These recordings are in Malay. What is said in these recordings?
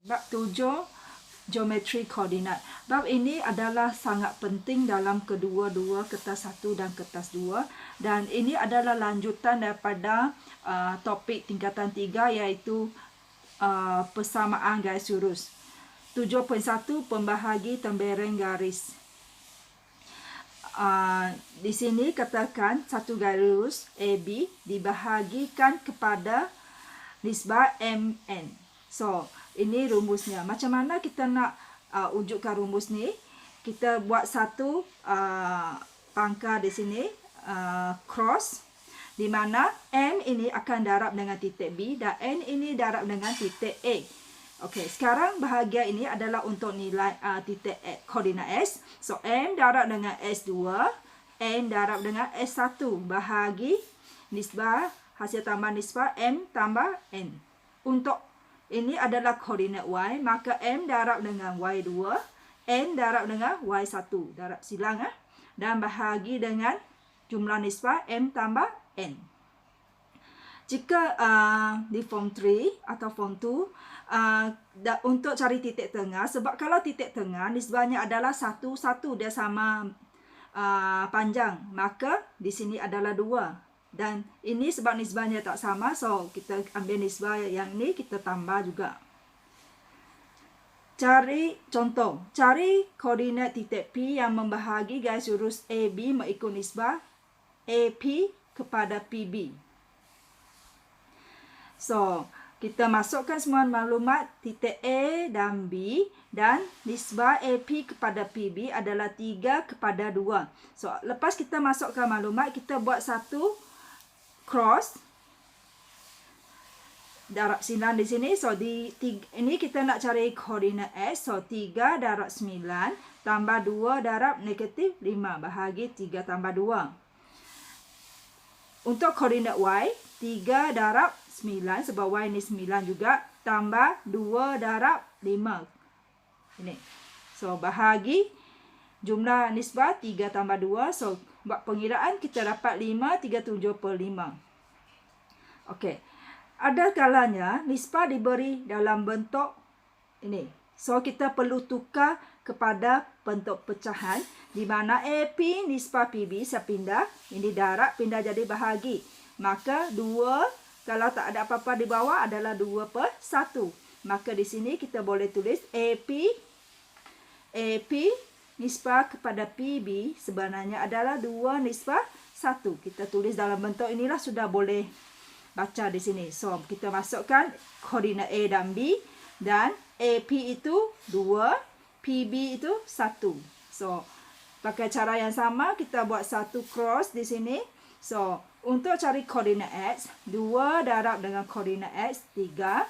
Bab 7, geometri koordinat. Bab ini adalah sangat penting dalam kedua-dua kertas 1 dan kertas 2. Dan ini adalah lanjutan daripada topik tingkatan 3 iaitu persamaan garis lurus. 7.1 pembahagi tembereng garis. Di sini katakan satu garis lurus AB dibahagikan kepada nisbah MN. So, ini rumusnya. Macam mana kita nak wujudkan rumus ni? Kita buat satu pangkal di sini, cross, di mana M ini akan darab dengan titik B dan N ini darab dengan titik A. Okey, sekarang bahagian ini adalah untuk nilai titik koordinat S. So, M darab dengan S2, N darab dengan S1 bahagi nisbah, hasil tambah nisbah M tambah N. Untuk ini adalah koordinat Y, maka M darab dengan Y2, N darab dengan Y1. Darab silang dan bahagi dengan jumlah nisbah M tambah N. Jika di form 3 atau form 2, untuk cari titik tengah, sebab kalau titik tengah nisbahnya adalah 1, 1, dia sama panjang, maka di sini adalah 2. Dan ini sebab nisbahnya tak sama, so kita ambil nisbah yang ini, kita tambah juga. Cari contoh, cari koordinat titik P yang membahagi garis lurus AB mengikut nisbah AP kepada PB. So, kita masukkan semua maklumat titik A dan B dan nisbah AP kepada PB adalah 3 kepada 2. So, lepas kita masukkan maklumat, kita buat satu cross darab silang di sini. So, ini kita nak cari koordinat S. So, 3 darab 9 tambah 2 darab negatif 5 bahagi 3 tambah 2. Untuk koordinat Y, 3 darab 9, sebab Y ni 9 juga, tambah 2 darab 5. Ini. So, bahagi jumlah nisbah 3 tambah 2. So, buat pengiraan kita dapat 5/37/5. Okey. Ada kalanya nisbah diberi dalam bentuk ini. So, kita perlu tukar kepada bentuk pecahan di mana AP nisbah PB saya pindah, ini darab pindah jadi bahagi. Maka 2 kalau tak ada apa-apa di bawah adalah 2/1. Maka di sini kita boleh tulis AP nisbah kepada PB sebenarnya adalah 2 nisbah 1. Kita tulis dalam bentuk inilah, sudah boleh baca di sini. So, kita masukkan koordinat A dan B dan AP itu 2, PB itu 1. So, pakai cara yang sama, kita buat satu cross di sini. So, untuk cari koordinat X, 2 darab dengan koordinat X 3,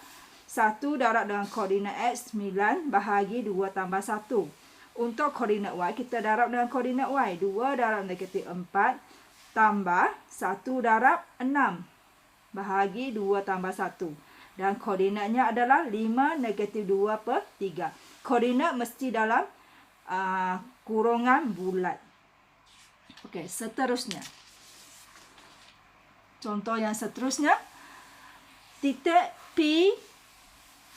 1 darab dengan koordinat X 9 bahagi 2 tambah 1. Untuk koordinat Y, kita darab dengan koordinat Y. 2 darab negatif 4 tambah 1 darab 6 bahagi 2 tambah 1. Dan koordinatnya adalah 5 negatif 2/3. Koordinat mesti dalam kurungan bulat. Okey, seterusnya. Contoh yang seterusnya. Titik P,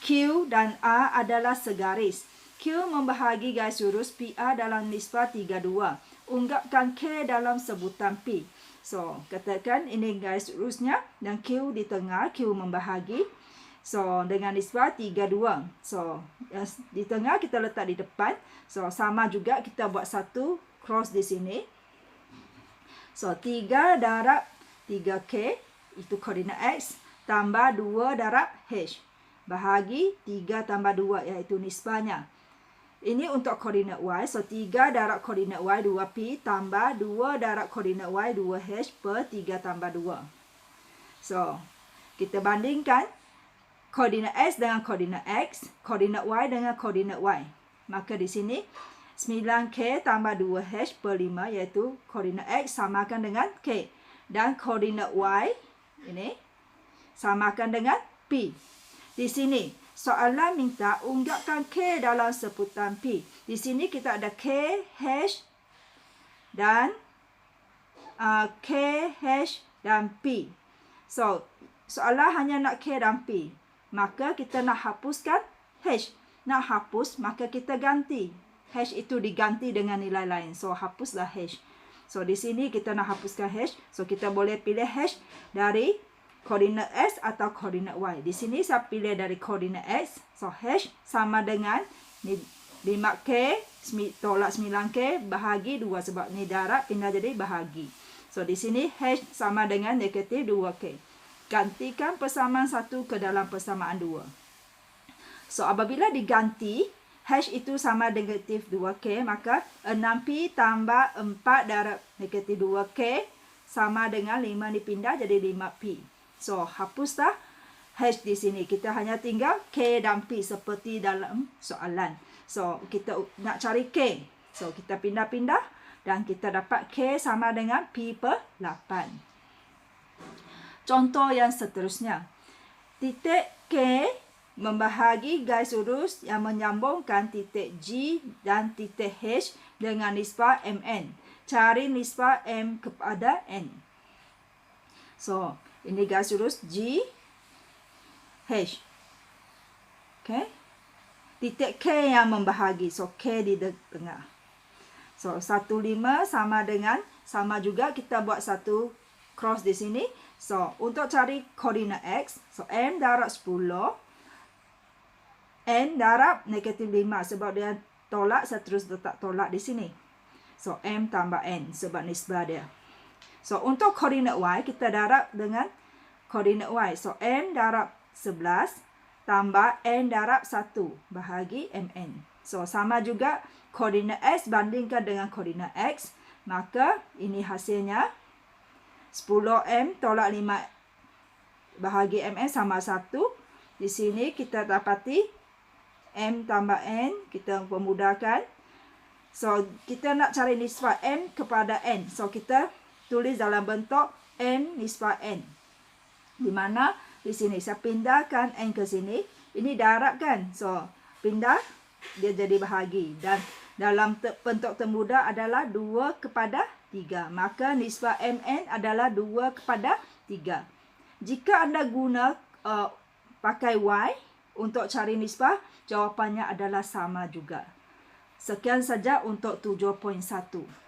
Q dan A adalah segaris. Q membahagi garis lurus PA dalam nisbah 3/2. Ungkapkan K dalam sebutan P. So, katakan ini garis lurusnya dan Q di tengah, Q membahagi. So, dengan nisbah 3/2. So, di tengah kita letak di depan. So, sama juga kita buat satu cross di sini. So, 3 darab 3K, itu koordinat X, tambah 2 darab H. Bahagi 3 tambah 2, iaitu nisbahnya. Ini untuk koordinat Y. So, 3 darab koordinat Y 2P tambah 2 darab koordinat Y 2H per 3 tambah 2. So, kita bandingkan koordinat X dengan koordinat X, koordinat Y dengan koordinat Y. Maka di sini 9K tambah 2H per 5 iaitu koordinat X samakan dengan K. Dan koordinat Y ini samakan dengan P. Di sini soalan minta ungkapkan K dalam sebutan P. Di sini kita ada K, H dan K, H dan P. So, soalan hanya nak K dan P. Maka kita nak hapuskan hash. Nak hapus, maka kita ganti. Hash itu diganti dengan nilai lain. So, hapuslah hash. So, di sini kita nak hapuskan hash. So, kita boleh pilih hash dari koordinat X atau koordinat Y. Di sini saya pilih dari koordinat X. So, hash sama dengan 5K tolak 9K bahagi 2. Sebab ni darab pindah jadi bahagi. So, di sini hash sama dengan negatif 2K. Gantikan persamaan 1 ke dalam persamaan 2. So, apabila diganti, hash itu sama negatif 2K, maka 6Pi tambah 4 darab negatif 2K sama dengan 5 dipindah jadi 5Pi. So, hapuslah hash di sini. Kita hanya tinggal K dan Pi seperti dalam soalan. So, kita nak cari K. So, kita pindah-pindah dan kita dapat K sama dengan Pi per 8. Contoh yang seterusnya. Titik K membahagi garis lurus yang menyambungkan titik G dan titik H dengan nisbah MN. Cari nisbah M kepada N. So, ini garis lurus G, H. Okay. Titik K yang membahagi. So, K di tengah. So, 15 sama juga kita buat satu cross di sini. So, untuk cari koordinat X, so M darab 10. N darab negatif 5 sebab dia tolak, saya terus letak tolak di sini. So, M tambah N sebab nisbah dia. So, untuk koordinat Y, kita darab dengan koordinat Y. So, M darab 11 tambah N darab 1 bahagi MN. So, sama juga koordinat X bandingkan dengan koordinat X. Maka, ini hasilnya 10M tolak 5 bahagi MN sama 1. Di sini kita dapati M tambah N, kita pemudahkan. So, kita nak cari nisbah M kepada N. So, kita tulis dalam bentuk N nisbah N. Di mana di sini saya pindahkan N ke sini. Ini darab kan? So, pindah, dia jadi bahagi. Dan dalam bentuk termudah adalah 2 kepada 3. Maka nisbah MN adalah 2 kepada 3. Jika anda guna pakai Y untuk cari nisbah, jawapannya adalah sama juga. Sekian saja untuk 7.1.